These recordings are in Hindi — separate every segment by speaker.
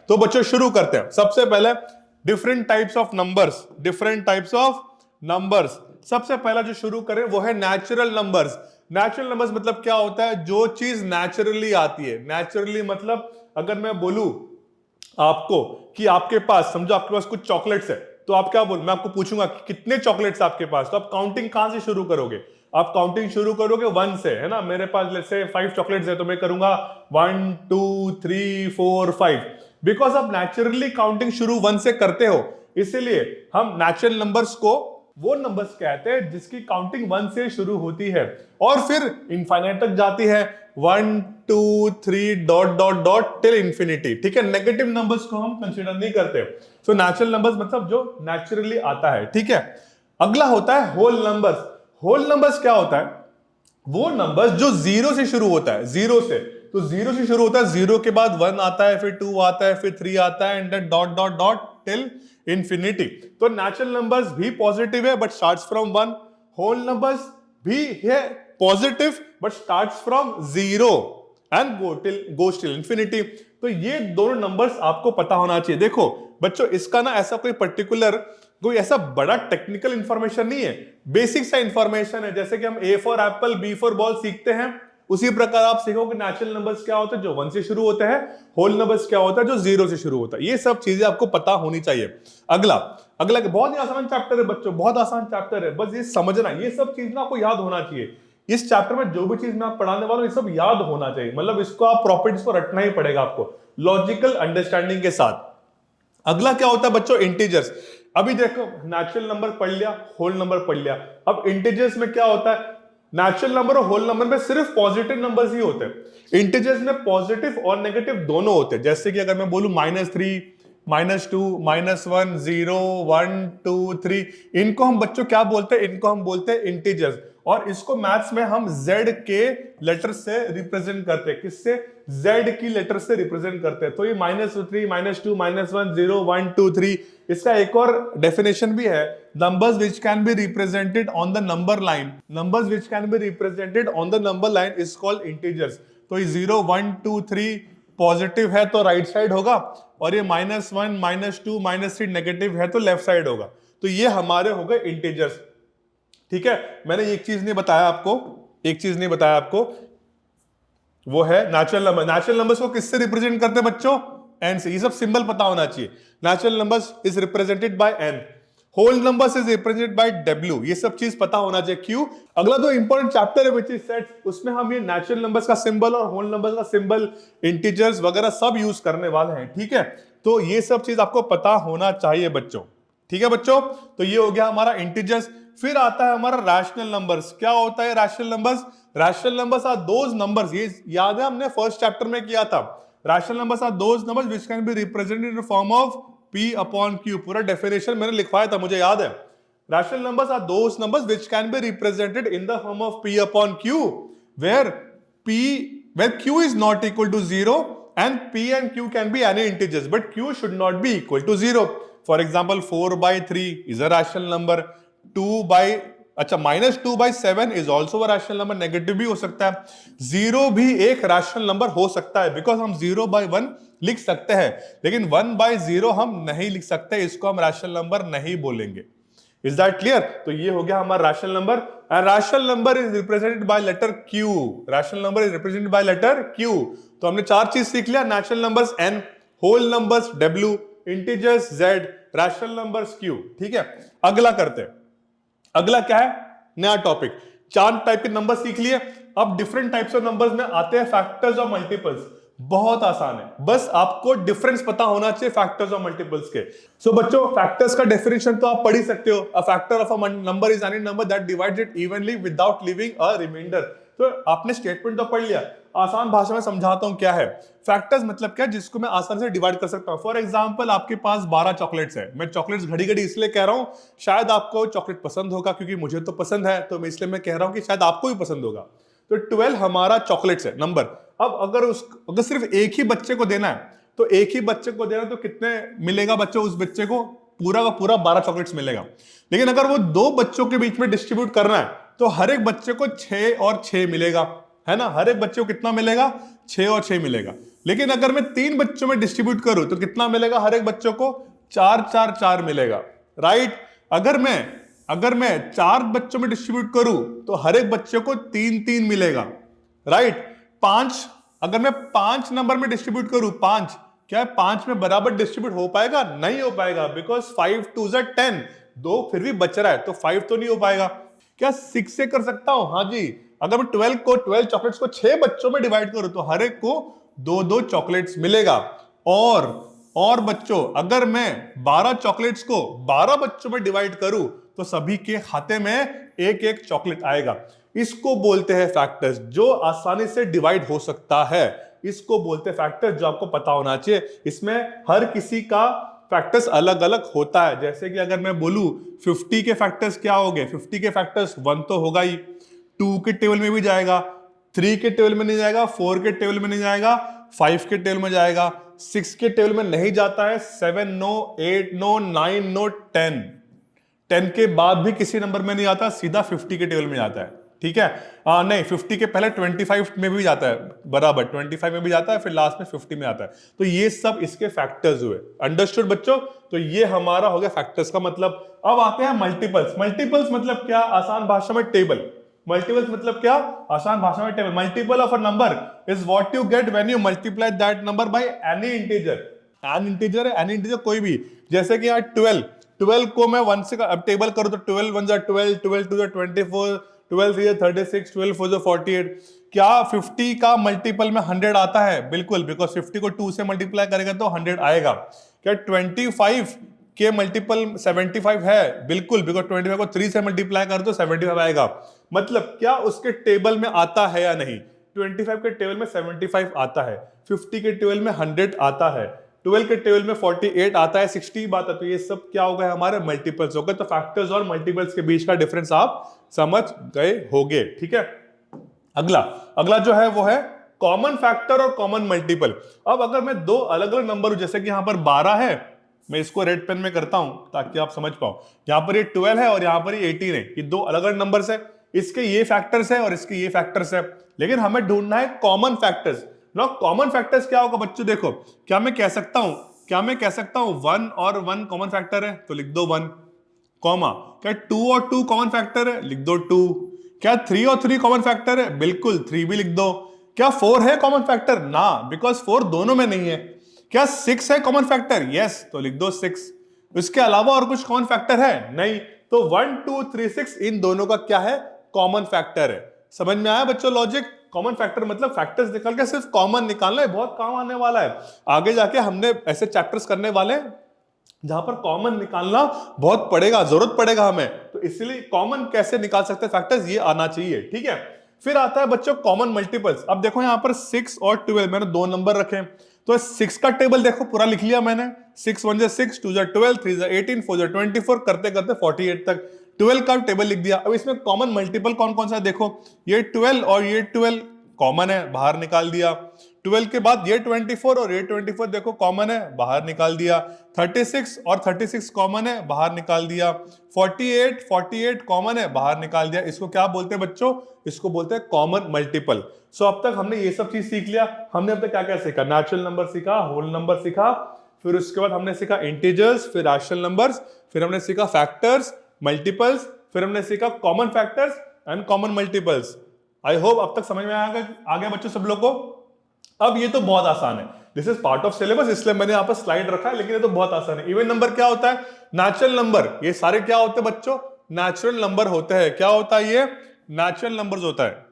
Speaker 1: तो बच्चों शुरू करते हैं। सबसे पहले different types of numbers, different types of numbers. सबसे पहला जो शुरू करें वो है नेचुरल नंबर्स। नेचुरल नंबर्स मतलब क्या होता है? जो चीज नेचुरली आती है। नेचुरली मतलब अगर मैं बोलूं आपको कि आपके पास, समझो आपके पास कुछ चॉकलेट्स है, तो आप क्या बोल, मैं आपको पूछूंगा कि कितने चॉकलेट्स आपके पास, तो आप काउंटिंग कहां से शुरू करोगे? आप काउंटिंग शुरू करोगे 1 से, है ना। मेरे पास लेट्स से 5 चॉकलेट्स है, तो मैं करूंगा 1 2 3 4 5, बिकॉज आप नेचुरली काउंटिंग शुरू 1 से करते हो। इसीलिए हम नेचुरल नंबर्स को वो नंबर्स कहते हैं जिसकी काउंटिंग 1 से शुरू होती है और फिर इनफाइनाइट तक जाती है, 1 2 3 dot dot dot till infinity. ठीक है, नेगेटिव नंबर्स को हम कंसीडर नहीं करते। सो नेचुरल नंबर्स मतलब जो नेचुरली आता है। ठीक है, अगला होता है होल नंबर्स। होल नंबर्स क्या होता है? वो नंबर्स जो जीरो से शुरू होता है, जीरो से। तो जीरो से शुरू होता है, जीरो के बाद 1 आता है, फिर 2 आता है, फिर 3 आता है, and then dot dot dot till infinity. तो नेचुरल नंबर्स भी पॉजिटिव है but starts from 1। Whole numbers भी है positive but starts from 0 and goes till infinity. तो ये दोनों नंबर्स आपको पता होना चाहिए। देखो बच्चों, इसका ना ऐसा कोई ऐसा बड़ा टेक्निकल इंफॉर्मेशन नहीं है, बेसिक सा इंफॉर्मेशन है। जैसे कि हम A for Apple, B for ball सीखते हैं, उसी प्रकार आप सीखोगे नेचुरल नंबर्स क्या होता है जो 1 से शुरू होता है, होल नंबर्स क्या होता है जो 0 से शुरू होता है। ये सब चीजें आपको पता होनी चाहिए। अगला अगला बहुत ही आसान चैप्टर है बच्चों, बहुत आसान चैप्टर है, बस ये समझना, ये सब चीज ना आपको याद होना चाहिए। इस चैप्टर में जो भी चीज मैं पढ़ाने वाला हूं, ये सब याद होना चाहिए। मतलब इसको आप प्रॉपर्टीज को रटना ही पड़ेगा आपको, लॉजिकल अंडरस्टैंडिंग के साथ। अगला क्या होता है बच्चों? इंटीजर्स। अभी देखो, नेचुरल नंबर पढ़ लिया, होल नंबर पढ़ लिया। अब इंटीजर्स में क्या होता है? नेचुरल नंबर और होल नंबर में सिर्फ पॉजिटिव नंबर्स ही होते हैं। इंटीजर्स में पॉजिटिव और नेगेटिव दोनों होते हैं। जैसे कि अगर मैं बोलूं -3 -2 -1 0 1 2 3, इनको हम बच्चों क्या बोलते हैं? इनको हम बोलते हैं इंटीजर्स। और इसको मैथ्स में हम Z के लेटर से रिप्रेजेंट करते हैं। किससे? Z की लेटर से रिप्रेजेंट करते हैं। तो ये -3 -2 -1 0 1 2 3, इसका एक और डेफिनेशन भी है, numbers which can be represented on the number line. Numbers which can be represented on the number line is called integers. तो ये 0 1 2 3 पॉजिटिव है तो राइट साइड होगा, और ये -1 -2 -3 नेगेटिव है तो लेफ्ट साइड होगा। तो ये हमारे हो गए इंटीजर्स। ठीक है, मैंने एक चीज नहीं बताया आपको, वो है नेचुरल नंबर। नेचुरल नंबर्स को किससे रिप्रेजेंट करते हैं बच्चों? एन से। ये सब सिंबल पता होना चाहिए। Natural numbers is represented by N, whole numbers is represented by W. ये सब चीज पता होना चाहिए। क्यों? अगला तो इंपॉर्टेंट चैप्टर है विच इज सेट्स, उसमें हम ये नेचुरल नंबर्स का सिंबल और होल नंबर्स का सिंबल, इंटीजर्स वगैरह सब यूज करने वाले हैं। ठीक है, तो ये सब चीज आपको पता होना चाहिए बच्चों। ठीक है बच्चों, तो ये हो गया हमारा इंटीजर्स। फिर आता है हमारा रैशनल नंबर्स। क्या होता है rational numbers? Rational numbers are those numbers, ये याद है हमने फर्स्ट चैप्टर में किया था। Rational numbers are those numbers which can be represented in the form of P upon Q। पूरा डेफिनेशन मैंने लिखवाया था, मुझे याद है। Rational numbers are those numbers which can be represented in the form of P upon Q where Q is not equal to 0 and P and Q can be any integers but Q should not be equal to 0. For example, 4/3 is a rational number, -2/7 is also a rational number, negative भी हो सकता है। 0 भी एक रैशनल नंबर हो सकता है, बिकॉज हम 0/1 लिख सकते हैं, लेकिन 1/0 हम नहीं लिख सकते, इसको हम रैशनल नंबर नहीं बोलेंगे। Is that clear? तो ये हो गया हमारा rational number. And rational number is represented by letter Q। Rational number is represented by letter Q। तो हमने 4 चीज सीख लिया, natural numbers N, whole numbers W, integers Z, rational numbers Q। ठीक है, अगला करते हैं। अगला क्या है? नया टॉपिक। 4 टाइप के नंबर सीख लिए, अब डिफरेंट टाइप्स ऑफ नंबर्स में आते हैं फैक्टर्स और मल्टीपल्स। बहुत आसान है, बस आपको डिफरेंस पता होना चाहिए फैक्टर्स और मल्टीपल्स के। सो बच्चों, फैक्टर्स का डेफिनेशन तो आप पढ़ ही सकते हो। A factor of a number is any number that divides it evenly without leaving a reminder. तो आपने स्टेटमेंट तो पढ़ लिया, आसान भाषा में समझाता हूं क्या है। फैक्टर्स मतलब क्या है? जिसको मैं आसानी से डिवाइड कर सकता हूं। फॉर एग्जांपल, आपके पास 12 चॉकलेट्स है। मैं चॉकलेट्स घड़ी घड़ी इसलिए कह रहा हूं, शायद आपको चॉकलेट पसंद होगा, क्योंकि मुझे तो पसंद है, तो मैं इसलिए मैं कह रहा हूं कि शायद आपको भी पसंद होगा। तो 12 हमारा चॉकलेट्स है नंबर। अब अगर सिर्फ एक ही बच्चे को देना है, तो एक ही बच्चे को देना, तो कितने मिलेगा बच्चों? उस बच्चे को पूरा का पूरा 12 चॉकलेट्स मिलेगा। लेकिन अगर वो 2 बच्चों के बीच में डिस्ट्रीब्यूट करना है, तो हर एक बच्चे को 6 और 6 मिलेगा। है ना, हर एक बच्चे को कितना मिलेगा, 6 और 6 मिलेगा। लेकिन अगर मैं 3 बच्चों में डिस्ट्रीब्यूट करूं तो कितना मिलेगा, हर एक बच्चों को 4 4 4 मिलेगा, राइट। अगर मैं 4 बच्चों में डिस्ट्रीब्यूट करूं तो हर एक बच्चे को 3 3 मिलेगा, राइट। 5, अगर मैं 5 नंबर में डिस्ट्रीब्यूट करूं, 5, क्या 5 में बराबर डिस्ट्रीब्यूट हो पाएगा, नहीं हो पाएगा, बिकॉज 5 2 10, 2 फिर भी बच रहा है तो 5 तो नहीं हो पाएगा। क्या 6 से कर सकता हूं, हाँ जी। अगर मैं 12 चॉकलेट्स को 6 बच्चों में डिवाइड करूं तो हर एक को 2 चॉकलेट्स मिलेगा। और बच्चों, अगर मैं 12 चॉकलेट्स को 12 बच्चों में डिवाइड करूं तो सभी के खाते में एक एक चॉकलेट आएगा। इसको बोलते हैं फैक्टर्स, जो आसानी से डिवाइड हो सकता है, इसको बोलते हैं फैक्टर्स, जो आपको पता होना चाहिए। इसमें हर किसी का फैक्टर्स अलग अलग होता है। जैसे कि अगर मैं बोलूं 50 के फैक्टर्स क्या हो गए, 50 के फैक्टर्स 1 तो होगा ही, 2 के टेबल में भी जाएगा, 3 के टेबल में नहीं जाएगा, 4 के टेबल में नहीं जाएगा, 5 के टेबल में जाएगा, 6 के टेबल में नहीं जाता है, 7 नो, 8 नो, 9 नो, 10 के बाद भी किसी नंबर में नहीं आता, सीधा 50 के टेबल में जाता है, ठीक है। नहीं, 50 के पहले 25 में भी जाता है, बराबर 25 में भी जाता है, फिर लास्ट में 50 में आता है। तो ये सब इसके फैक्टर्स हुए, अंडरस्टूड बच्चों। तो ये हमारा हो गया फैक्टर्स का मतलब। अब आते हैं मल्टीपल्स। मल्टीपल्स मतलब क्या, आसान भाषा में टेबल। मल्टीपल्स मतलब क्या, आसान भाषा में table. Multiple of a number is what you get when you multiply that number by any integer. N integer है, एनी इंटीजर कोई भी। जैसे कि यहाँ 12 को मैं 1 से अब टेबल करूं तो 12 1 जा 12, 12 2 जा 24, 12 3 जा 36, 12 4 जा 48। क्या 50 का मल्टीपल में 100 आता है? बिल्कुल, बिकॉज 50 को 2 से मल्टीप्लाई करेगा तो 100 आएगा। क्या 25 के मल्टीपल 75 है? बिल्कुल, बिकॉज 25 को 3 से मल्टीप्लाई कर तो 75 आएगा। मतलब क्या उसके टेबल में आता है या नहीं? 25 के टेबल में 75 आता है, 50 के टेबल में 100 आता है, 12 के टेबल में 48 आता है, 60 बात है। तो ये सब क्या हो गए, हमारे मल्टीपल्स हो गए। तो फैक्टर्स और मल्टीपल्स के बीच का डिफरेंस आप समझ गए होंगे, ठीक है। अगला जो है वो है कॉमन फैक्टर और कॉमन मल्टीपल। अब अगर मैं दो अलग अलग नंबर हूं, जैसे कि यहां पर 12 है, मैं इसको रेड पेन में करता हूं ताकि आप समझ पाओ। यहां पर ये 12 है और यहां पर ये 18 है, ये दो अलग अलग नंबर्स है, इसके ये फैक्टर्स है और इसके ये फैक्टर्स है। लेकिन हमें ढूंढना है कॉमन फैक्टर्स। ना कॉमन फैक्टर्स क्या होगा बच्चों? देखो, क्या मैं कह सकता हूं 1 और 1 कॉमन फैक्टर है तो लिख दो 1, कॉमा। क्या 2 और 2 कॉमन फैक्टर है? लिख दो 2। क्या 3 और 3 कॉमन फैक्टर है? बिल्कुल, 3 भी लिख दो। क्या 4 है कॉमन फैक्टर? ना, बिकॉज 4 दोनों में नहीं है। क्या 6 है कॉमन फैक्टर? यस, तो लिख दो 6। इसके अलावा और कुछ कॉमन फैक्टर है? नहीं। तो 1 2 3 6 इन दोनों का क्या है? कॉमन फैक्टर है। समझ में आया बच्चों लॉजिक? कॉमन फैक्टर मतलब फैक्टर्स निकाल के सिर्फ कॉमन निकालना है, बहुत काम आने वाला है। आगे जाके हमने ऐसे चैप्टर्स करने वाले जहां पर कॉमन निकालना बहुत पड़ेगा, जरूरत पड़ेगा हमें। तो इसलिए कॉमन कैसे निकाल सकते हैं फैक्टर्स, ये आना चाहिए, ठीक है। फिर आता है बच्चों कॉमन मल्टीपल्स। अब देखो यहां पर 6 और 12 मैंने दो नंबर रखे, तो 6 का टेबल देखो पूरा लिख लिया मैंने। 6 1 जा 6, 2 जा 12, 3 जा 18, 4 जा 24, करते करते 48 तक 12 का टेबल लिख दिया। अब इसमें कॉमन मल्टीपल कौन कौन सा है देखो, ये 12 और ये 12 कॉमन है, बाहर निकाल दिया। 12 के बाद ये 24 और ये 24 देखो कॉमन है, बाहर निकाल दिया। 36 और 36 कॉमन है, बाहर निकाल दिया। 48 कॉमन है, बाहर निकाल दिया। इसको क्या बोलते हैं बच्चों? इसको बोलते हैं कॉमन मल्टीपल। सो अब तक हमने ये सब चीज सीख लिया। हमने अब तक क्या क्या सीखा? नेचुरल नंबर सीखा, होल नंबर सीखा, फिर उसके बाद हमने सीखा इंटीजर्स, फिर रैशनल नंबर्स, फिर हमने सीखा फैक्टर्स, मल्टीपल्स, फिर हमने सीखा common factors and common multiples. I hope अब तक समझ में आ गया बच्चों सब लोग को। अब ये तो बहुत आसान है, this is part of syllabus, इसलिए मैंने यहाँ पर स्लाइड रखा है, लेकिन ये तो बहुत आसान है। इवन नंबर क्या होता है? Natural number. ये सारे क्या होते हैं बच्चों? नेचुरल नंबर होते हैं। क्या होता है ये? नेचुरल नंबर्स होता है।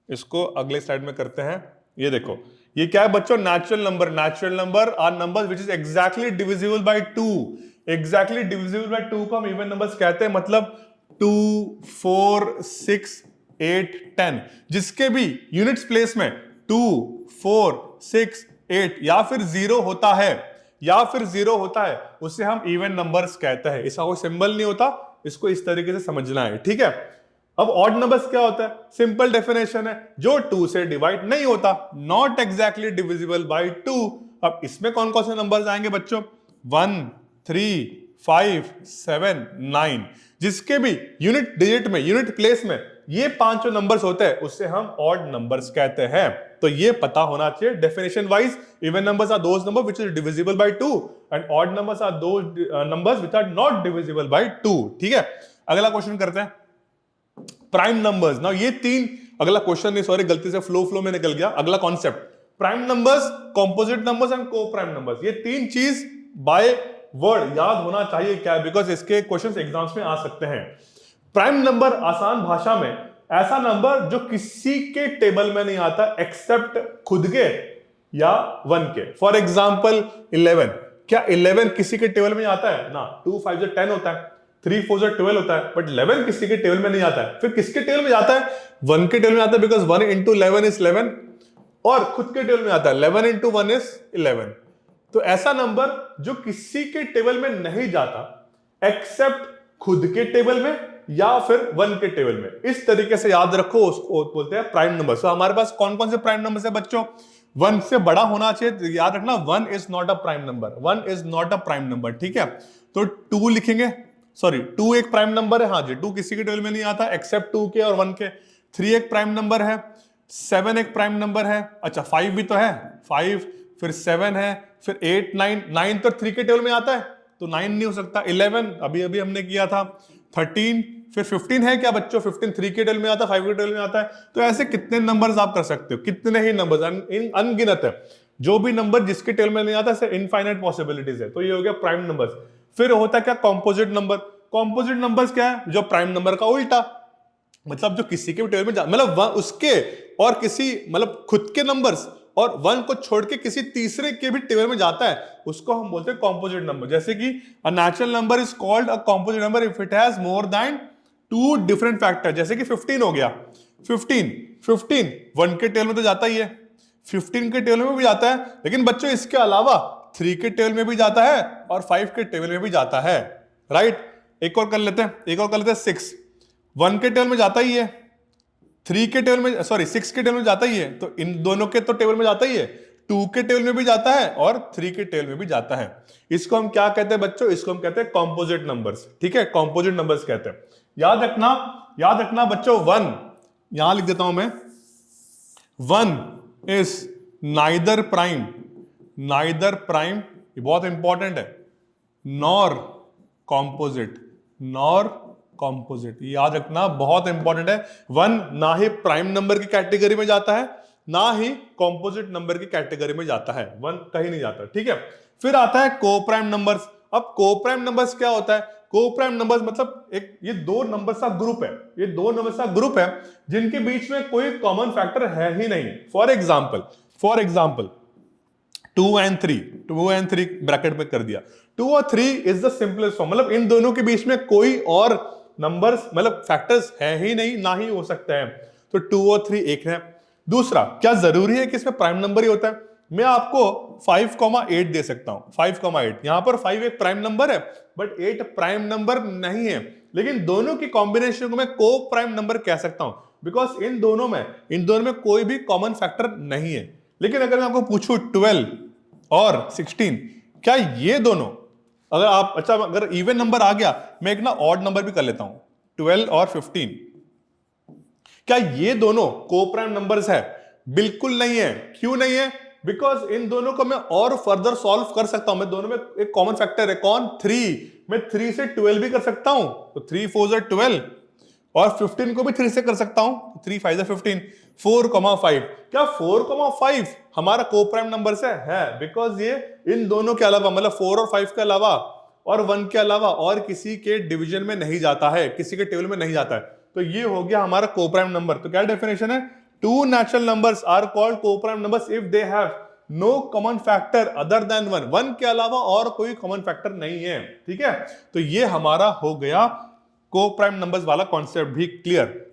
Speaker 1: इसको अगले स्लाइड में करते हैं। ये देखो, ये क्या है बच्चों? Natural number. Natural number are numbers which is exactly divisible by 2। Exactly divisible by 2 को हम इवन नंबर्स कहते हैं। मतलब 2 4 6 8 10, जिसके भी यूनिट्स प्लेस में 2 4 6 8 या फिर 0 होता है, उसे हम इवन नंबर्स कहते हैं। इसका कोई सिंबल नहीं होता, इसको इस तरीके से समझना है, ठीक है। अब ऑड नंबर्स क्या होता है? सिंपल डेफिनेशन है, जो 2 से डिवाइड नहीं होता, नॉट एग्जैक्टली डिविजिबल बाय 2। अब इसमें कौन कौन से नंबर्स आएंगे बच्चों? 1 3 5 7 9, जिसके भी यूनिट डिजिट में, यूनिट प्लेस में ये 5 जो नंबर्स होते हैं उससे हम ऑड नंबर्स कहते हैं। तो ये पता होना चाहिए definition wise. Even numbers are those number which is divisible by 2 and odd numbers are those numbers which are not divisible by 2। ठीक है, अगला क्वेश्चन करते हैं, प्राइम नंबर्स। नाउ ये 3, अगला क्वेश्चन नहीं, सॉरी गलती से फ्लो में निकल गया, अगला concept, prime numbers, composite numbers and को प्राइम नंबर्स। ये 3 चीज बाय वर्ड याद होना चाहिए, क्या, बिकॉज इसके क्वेश्चंस एग्जाम्स में आ सकते हैं। प्राइम नंबर आसान भाषा में ऐसा नंबर जो किसी के टेबल में नहीं आता एक्सेप्ट खुद के या 1 के। फॉर एग्जाम्पल 11, क्या 11 किसी के टेबल में आता है ना? 2 5 10 होता है, 3 4 12 होता है, बट 11 किसी के टेबल में नहीं आता है। फिर किसके टेबल में जाता है? 1 के टेबल में आता है, बिकॉज 1 into 11 is 11, और खुद के टेबल में आता है 11 into 1 is 11। तो ऐसा नंबर जो किसी के टेबल में नहीं जाता एक्सेप्ट खुद के टेबल में या फिर 1 के टेबल में, इस तरीके से याद रखो, उसको बोलते हैं प्राइम नंबर। सो हमारे पास कौन कौन से प्राइम नंबर है बच्चों? 1 से बड़ा होना चाहिए, याद रखना 1 is not a prime number, 1 is not a prime number. ठीक है, तो 2 लिखेंगे, सॉरी 2 एक प्राइम नंबर है, हाँ जी, 2 किसी के टेबल में नहीं आता एक्सेप्ट 2 के और 1 के। 3 एक प्राइम नंबर है, 7 एक प्राइम नंबर है, अच्छा 5 भी तो है, 5 फिर 7 है, फिर 8 9 तो 3 के टेबल में आता है तो 9 नहीं हो सकता। 11 अभी अभी हमने किया था, 13, फिर 15 है क्या बच्चों? 15 3 के टेबल में आता है, 5 के टेबल में आता है। तो ऐसे कितने नंबर्स आप कर सकते हो, कितने ही नंबर्स, अनगिनत है। जो भी नंबर जिसके टेबल में नहीं आता है इनफाइनाइट पॉसिबिलिटीज है। तो ये हो गया प्राइम नंबर्स। फिर होता है क्या? Composite number. कॉम्पोजिट नंबर्स क्या है? जो प्राइम नंबर का उल्टा, मतलब जो किसी के भी टेबल में मतलब उसके और किसी मतलब खुद के नंबर्स और 1 को छोड़ के किसी तीसरे के भी टेबल में जाता है, उसको हम बोलते हैं कॉम्पोजिट नंबर। जैसे कि a natural number is called a composite number if it has more than 2 different factor. जैसे कि 15 हो गया, 15 1 के टेबल में तो जाता ही है, 15 के टेबल में भी जाता है, लेकिन बच्चों इसके अलावा 3 के टेबल में भी जाता है और 5 के टेबल में भी जाता है, राइट। एक और कर लेते हैं 6, 1 के टेबल में जाता ही है, 3 के टेबल में, सॉरी 6 के टेबल में जाता ही है, तो इन दोनों के तो टेबल में जाता ही है, 2 के टेबल में भी जाता है और 3 के टेबल में भी जाता है। इसको हम क्या कहते हैं बच्चों? इसको हम कहते हैं कॉम्पोजिट नंबर्स। ठीक है, कॉम्पोजिट नंबर्स कहते हैं। याद रखना बच्चों, 1 यहां लिख देता हूं मैं, 1 इज नाइदर प्राइम, ये बहुत इंपॉर्टेंट है, नॉर कॉम्पोजिट, याद रखना, बहुत इंपॉर्टेंट है। 1 ना ही प्राइम नंबर की कैटेगरी में जाता है, ना ही कॉम्पोजिट नंबर की कैटेगरी में जाता है, 1 कहीं नहीं जाता। ठीक है, फिर आता है को प्राइम नंबर्स। अब को प्राइम नंबर्स क्या होता है? को प्राइम नंबर्स मतलब ये 2 नंबर्स का ग्रुप है, ये 2 नंबर्स का ग्रुप है जिनके बीच में कोई कॉमन फैक्टर है ही नहीं। फॉर एग्जाम्पल 2 and 3 ब्रैकेट में कर दिया, 2 और 3 इज द सिंपलेस्ट फॉर्म, मतलब इन दोनों के बीच में कोई और नंबर्स मतलब फैक्टर्स है ही नहीं, ना ही हो सकते हैं। तो 2 और 3 एक है। दूसरा, क्या जरूरी है कि इसमें प्राइम नंबर ही होता है? मैं आपको 5,8 दे सकता हूं, 5,8। यहां पर 5 एक प्राइम नंबर है बट 8 प्राइम नंबर नहीं है, लेकिन दोनों की कॉम्बिनेशन को मैं को प्राइम नंबर कह सकता हूं, बिकॉज इन दोनों में कोई भी कॉमन फैक्टर नहीं है। लेकिन अगर मैं आपको पूछूं 12 और 16, क्या ये दोनों, अगर इवन नंबर आ गया, मैं एक ना ऑड नंबर भी कर लेता हूं, 12 और 15, क्या ये दोनों को प्राइम नंबर्स है? बिल्कुल नहीं है। क्यों नहीं है? बिकॉज इन दोनों को मैं और फर्दर सॉल्व कर सकता हूं। मैं दोनों में एक कॉमन फैक्टर है, कौन? 3। मैं 3 से 12 भी कर सकता हूं, तो 3 4 are 12, और 15 को भी 3 से कर सकता हूं, 3 5 are 15, 4,5। क्या 4,5 हमारा को प्राइम नंबर से है? बिकॉज ये इन दोनों के अलावा, मतलब 4 और 5 के अलावा और 1 के अलावा और किसी के डिवीजन में नहीं जाता है, किसी के टेबल में नहीं जाता है। तो ये हो गया हमारा को प्राइम नंबर। तो क्या डेफिनेशन है? 2 natural numbers are called co-prime numbers if they have no common factor other than 1, 1 के अलावा और कोई कॉमन फैक्टर नहीं है। ठीक है, तो ये हमारा हो गया को प्राइम नंबर्स वाला कॉन्सेप्ट भी क्लियर।